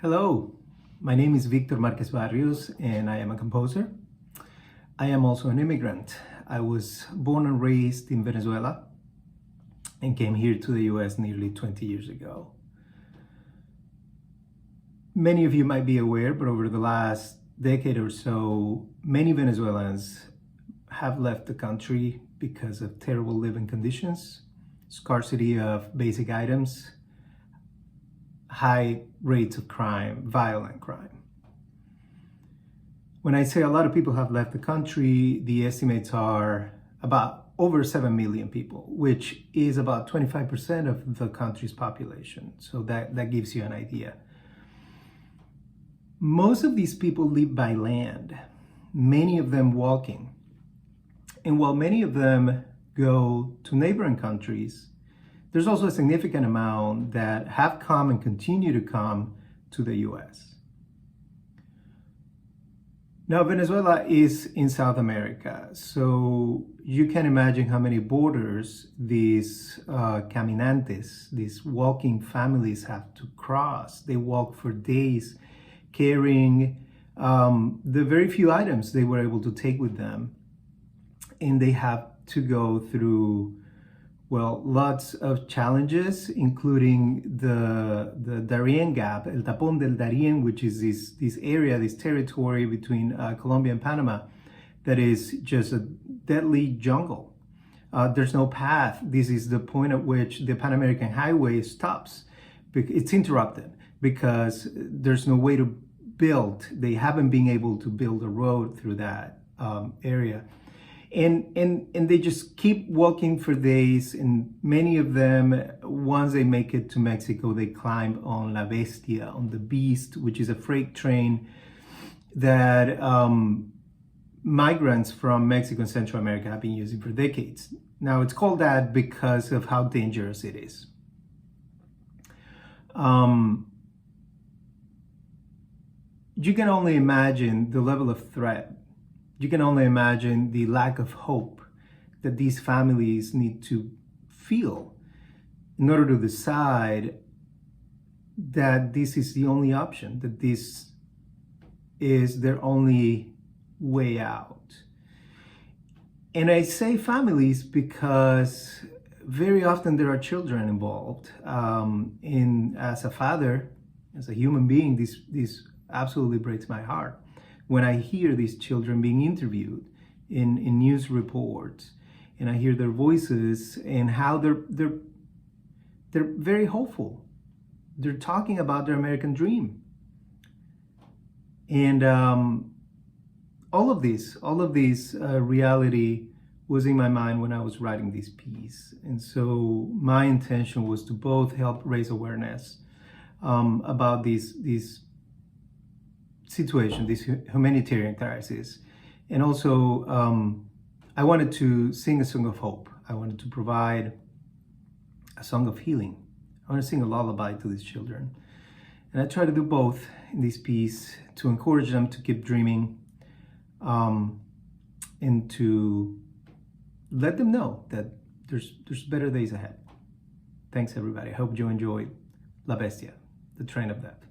Hello, my name is Marquez-Barrios and I am a composer. I am also an immigrant. I was born and raised in Venezuela and came here to the US nearly 20 years ago. Many of you might be aware, but over the last decade or so, many Venezuelans have left the country because of terrible living conditions, scarcity of basic items, high rates of crime, violent crime. When I say a lot of people have left the country, the estimates are about over 7 million people, which is about 25% of the country's population. So that gives you an idea. Most of these people live by land, many of them walking. And while many of them go to neighboring countries, there's also a significant amount that have come and continue to come to the US. Now, Venezuela is in South America, so you can imagine how many borders these caminantes, these walking families have to cross. They walk for days carrying the very few items they were able to take with them. And they have to go through, well, lots of challenges, including the Darien Gap, El Tapón del Darién, which is this area, this territory between Colombia and Panama, that is just a deadly jungle. There's no path. This is the point at which the Pan American Highway stops. It's interrupted because there's no way to build. They haven't been able to build a road through that area. And they just keep walking for days, and many of them, once they make it to Mexico, they climb on La Bestia, on the Beast, which is a freight train that migrants from Mexico and Central America have been using for decades. Now, it's called that because of how dangerous it is. You can only imagine the level of threat. You can only imagine the lack of hope that these families need to feel in order to decide that this is the only option, that this is their only way out. And I say families because very often there are children involved. And as a father, as a human being, this absolutely breaks my heart when I hear these children being interviewed in news reports, and I hear their voices and how they're very hopeful. They're talking about their American dream. And all of this reality was in my mind when I was writing this piece. And so my intention was to both help raise awareness about these situation, this humanitarian crisis. And also, I wanted to sing a song of hope. I wanted to provide a song of healing. I want to sing a lullaby to these children. And I try to do both in this piece to encourage them to keep dreaming and to let them know that there's better days ahead. Thanks, everybody. I hope you enjoyed La Bestia, the Train of Death.